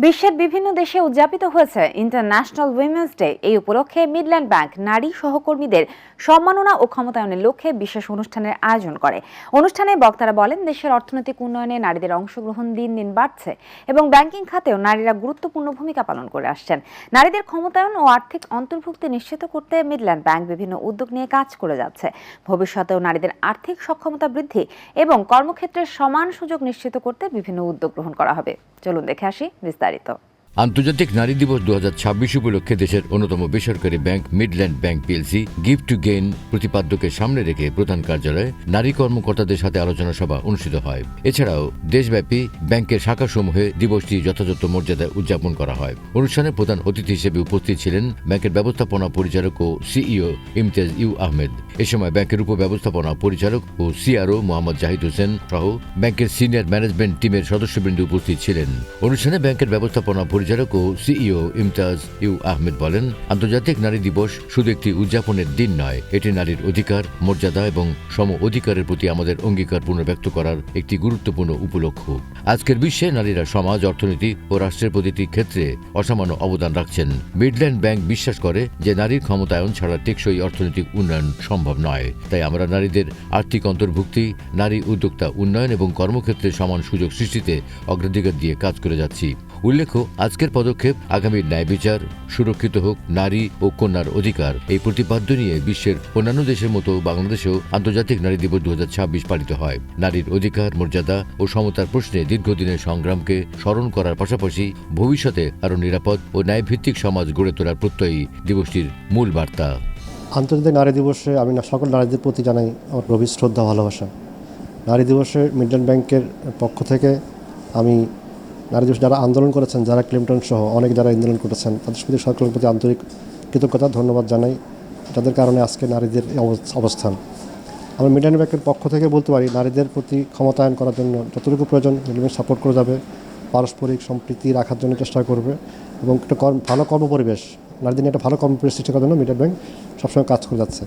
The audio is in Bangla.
বিশ্বের বিভিন্ন দেশে উদযাপিত হয়েছে ইন্টারন্যাশনাল উইমেন্স ডে। এই উপলক্ষে মিডল্যান্ড ব্যাংক নারী সহকর্মীদের সম্মাননা ও ক্ষমতায়নের লক্ষ্যে বিশেষ অনুষ্ঠানের আয়োজন করে। অনুষ্ঠানে বক্তারা বলেন, দেশের অর্থনৈতিক উন্নয়নে নারীদের অংশগ্রহণ দিন দিন বাড়ছে এবং ব্যাংকিং খাতেও নারীরা গুরুত্বপূর্ণ ভূমিকা পালন করে আসছেন। নারীদের ক্ষমতায়ন ও আর্থিক অন্তর্ভুক্তি নিশ্চিত করতে মিডল্যান্ড ব্যাংক বিভিন্ন উদ্যোগ নিয়ে কাজ করে যাচ্ছে। ভবিষ্যতেও নারীদের আর্থিক সক্ষমতা বৃদ্ধি এবং কর্মক্ষেত্রে সমান সুযোগ নিশ্চিত করতে বিভিন্ন উদ্যোগ গ্রহণ করা হবে। চলুন দেখে আসি বিস্তারিত। আন্তর্জাতিক নারী দিবস 2026 উপলক্ষে দেশের অন্যতম বেসরকারি bank Midland Bank PLC gift to gain প্রতিপাদ্যকে সামনে রেখে প্রধান কার্যালয়ে নারী কর্মকর্তাদের সাথে আলোচনা সভা অনুষ্ঠিত হয়। এছাড়াও দেশব্যাপী ব্যাংকের শাখাসমূহে দিবসটি যথাযথ মর্যাদায় উদযাপন করা হয়। অনুষ্ঠানে প্রধান অতিথি হিসেবে উপস্থিত ছিলেন ব্যাংকের ব্যবস্থাপনা পরিচালক ও সিইও ইমতিয়াজ ইউ আহমেদ। এ সময় ব্যাংকের উপব্যবস্থাপনা পরিচালক ও সিআরও মোহাম্মদ জাহিদ হোসেন সহ ব্যাংকের সিনিয়র ম্যানেজমেন্ট টিমের সদস্যবৃন্দ উপস্থিত ছিলেন। অনুষ্ঠানে ব্যাংকের ব্যবস্থাপনা পরিচালক ও সিইও ইমতিয়াজ ইউ আহমেদ বলেন, আন্তর্জাতিক নারী দিবস শুধু একটি উদযাপনের দিন নয়, এটি নারীর অধিকার, মর্যাদা এবং সম অধিকারের প্রতি আমাদের অঙ্গীকার পুনর্ব্যক্ত করার একটি গুরুত্বপূর্ণ উপলক্ষ। আজকের বিশ্বে নারীরা সমাজ, অর্থনীতি ও রাষ্ট্রের প্রতিটি ক্ষেত্রে অসামান্য অবদান রাখছেন। মিডল্যান্ড ব্যাংক বিশ্বাস করে যে নারীর ক্ষমতায়ন ছাড়া টেকসই অর্থনৈতিক উন্নয়ন সম্ভব নয়। তাই আমরা নারীদের আর্থিক অন্তর্ভুক্তি, নারী উদ্যোক্তা উন্নয়ন এবং কর্মক্ষেত্রে সমান সুযোগ সৃষ্টিতে অগ্রাধিকার দিয়ে কাজ করে যাচ্ছি। উল্লেখ্য, আজকের পদক্ষেপ আগামীর ন্যায় বিচার, সুরক্ষিত হোক নারী ও কন্যার অধিকার, এই প্রতিপাদ্য নিয়ে বিশ্বের অন্যান্য দেশের মতো বাংলাদেশেও আন্তর্জাতিক নারী দিবস 2026 পালিত হয়। নারীর অধিকার, মর্যাদা ও সমতার প্রশ্নে দীর্ঘদিনের সংগ্রামকে স্মরণ করার পাশাপাশি ভবিষ্যতে আরও নিরাপদ ও ন্যায়ভিত্তিক সমাজ গড়ে তোলার প্রত্যয়ী দিবসটির মূল বার্তা। আন্তর্জাতিক নারী দিবসে আমি সকল নারীদের প্রতি জানাই আমার গভীর শ্রদ্ধা, ভালোবাসা। নারী দিবসে মিডল্যান্ড ব্যাংকের পক্ষ থেকে আমি নারী দিবস যারা আন্দোলন করেছেন, যারা ক্লিন্টন সহ অনেক যারা আন্দোলন করেছেন, তাদের প্রতি সকলের প্রতি আন্তরিক কৃতজ্ঞতা, ধন্যবাদ জানাই। যাদের কারণে আজকে নারীদের অবস্থান। আমরা মিডল্যান্ড ব্যাংকের পক্ষ থেকে বলতে পারি, নারীদের প্রতি ক্ষমতায়ন করার জন্য যতটুকু প্রয়োজন মিডল্যান্ড ব্যাংক সাপোর্ট করে যাবে, পারস্পরিক সম্প্রীতি রাখার জন্য চেষ্টা করবে এবং একটা ভালো কর্মপরিবেশ, নারীদের নিয়ে একটা ভালো কর্মপরিবেশ সৃষ্টি করার জন্য মিডল্যান্ড ব্যাংক সবসময় কাজ করে যাচ্ছে।